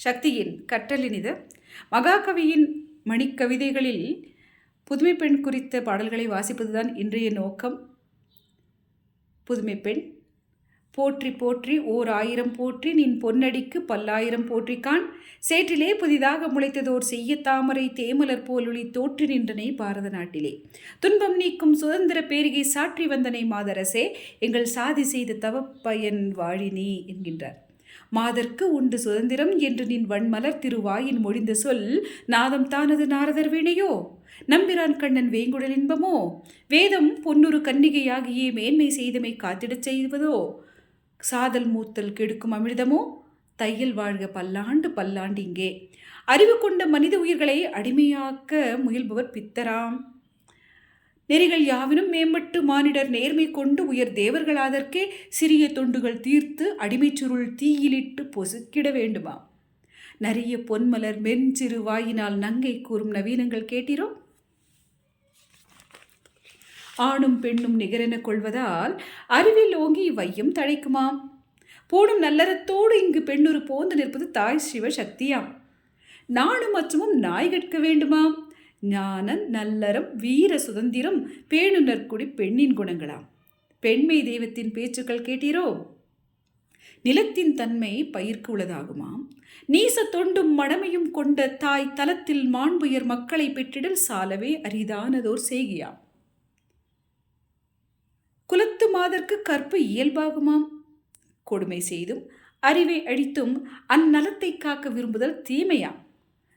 சக்தியின் கற்றலினிது. மகாகவியின் மணிக்கவிதைகளில் புதுமை பெண் குறித்த பாடல்களை வாசிப்பதுதான் இன்றைய நோக்கம். புதுமை பெண் போற்றி போற்றி ஓர் ஆயிரம் போற்றி நின் பொன்னடிக்கு பல்லாயிரம் போற்றிக்கான் சேற்றிலே புதிதாக முளைத்ததோர் செய்ய தாமரை தேமலர் போலொளி தோற்றி நின்றனை பாரத நாட்டிலே துன்பம் நீக்கும் சுதந்திர பேரிகை சாற்றி வந்தனை மாதரசே எங்கள் சாதி செய்த தவப்பயன் வாழினி என்கின்றார். மாதர்க்கு உண்டு சுதந்திரம் என்று நின் வன்மலர் திருவாயின் மொழிந்த சொல் நாதம் தானது நாரதர் வீணையோ நம்பிரான் கண்ணன் வேங்குடல் இன்பமோ வேதம் பொன்னுரு கன்னிகையாகியே மேன்மை செய்தமை காத்திடச் செய்வதோ சாதல் மூத்தல் கெடுக்கும் அமிர்தமோ தையல் வாழ்க பல்லாண்டு பல்லாண்டு இங்கே அறிவு கொண்ட மனித உயிர்களை அடிமையாக்க முயல்பவர் பித்தராம். நெறிகள் யாவினும் மேம்பட்டு மானிடர் நேர்மை கொண்டு உயர் தேவர்களாதற்கே சிறிய தொண்டுகள் தீர்த்து அடிமைச் சுருள் தீயிலிட்டு பொசுக்கிட வேண்டுமா. நரிய பொன்மலர் மென்சிறு வாயினால் நங்கை கூறும் நவீனங்கள் கேட்டீரோ. ஆணும் பெண்ணும் நிகரென கொள்வதால் அறிவில் ஓங்கி வையம் தழைக்குமாம். போடும் நல்லறத்தோடு இங்கு பெண்ணொரு போந்து நிற்பது தாய் சிவ சக்தியாம். நானும் அச்சமும் நாய் கற்க வேண்டுமாம். ஞானம் நல்லறம் வீர சுதந்திரம் பேணுநற்குடி பெண்ணின் குணங்களாம். பெண்மை தெய்வத்தின் பேச்சுக்கள் கேட்டீரோ. நிலத்தின் தன்மை பயிர்க்கு உள்ளதாகுமாம். நீச தொண்டும் மடமையும் கொண்ட தாய் தலத்தில் மாண்புயர் மக்களை பெற்றிடல் சாலவே அரிதானதோர் செய்கியாம். குலத்து மாதர்க்கு கற்பு இயல்பாகுமாம். கொடுமை செய்தும் அறிவை அழித்தும் அந்நலத்தை காக்க விரும்புதல் தீமையாம்.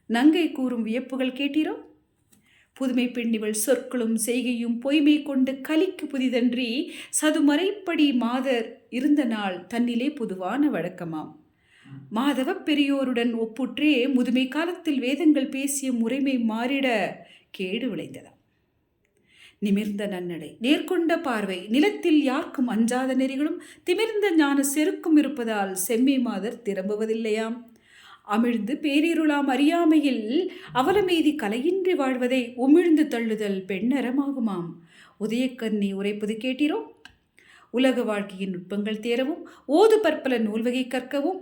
நங்கை கூறும் வியப்புகள் கேட்டீரோ. புதுமை பெண்ணிவள் சொற்களும் செய்கையும் பொய்மை கொண்டு கலிக்கு புதிதன்றி சதுமறைப்படி மாதர் இருந்த நாள் தன்னிலே பொதுவான வழக்கமாம். மாதவ பெரியோருடன் ஒப்புற்றே முதுமை காலத்தில் வேதங்கள் பேசிய முறைமை மாறிட கேடு விளைந்ததாம். நிமிர்ந்த நன்னடை நேர்கொண்ட பார்வை நிலத்தில் யாருக்கும் அஞ்சாத நெறிகளும் திமிர்ந்த ஞான செருக்கும் இருப்பதால் செம்மை மாதர் திரும்புவதில்லையாம். அமிழ்ந்து பேரிருளாம் அறியாமையில் அவலமேதி கலையின்றி வாழ்வதை உமிழ்ந்து தள்ளுதல் பெண்ணறமாகுமாம். உதயக்கண்ணி உரைப்பது கேட்டீரோ. உலக வாழ்க்கையின் நுட்பங்கள் தேரவும் ஓது பற்பல நூல்வகை கற்கவும்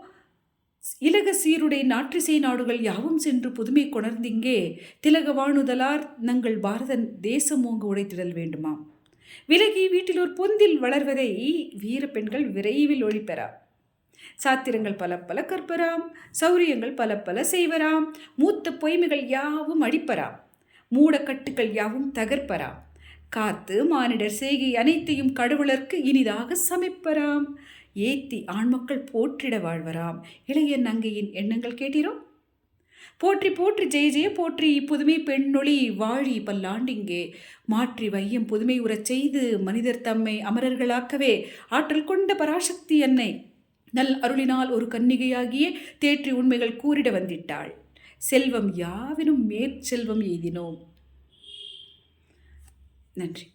இலக சீருடை நாற்றிசை நாடுகள் யாவும் சென்று புதுமை கொணர்ந்திங்கே திலக வாணுதலார் நங்கள் பாரத தேசம் ஓங்க உடைத்திடல் வேண்டுமாம். விலகி வீட்டில் ஒரு பொந்தில் வளர்வதை வீர பெண்கள் விரைவில் ஒழிப்பெறா. சாத்திரங்கள் பல பல கற்பராம். சௌரியங்கள் பல பல செய்வராம். மூத்த பொய்மைகள் யாவும் அடிப்பராம். மூடக்கட்டுக்கள் யாவும் தகர்ப்பராம். காத்து மானிடர் செய்கை அனைத்தையும் கடவுளர்க்கு இனிதாக சமைப்பராம். ஏத்தி ஆண்மக்கள் போற்றிட வாழ்வராம். இளைய நங்கையின் எண்ணங்கள் கேட்டீரோ. போற்றி போற்றி ஜெய ஜெய போற்றி புதுமை பெண்ணொளி வாழி பல்லாண்டிங்கே மாற்றி வையம் புதுமை உறச் செய்து மனிதர் தம்மை அமரர்களாக்கவே ஆற்றல் கொண்ட பராசக்தி அன்னை நல் அருளினால் ஒரு கன்னிகையாகியே தேற்றி உண்மைகள் கூறிட வந்திட்டாள். செல்வம் யாவினும் மேற்செல்வம் எய்தினோம். நன்றி.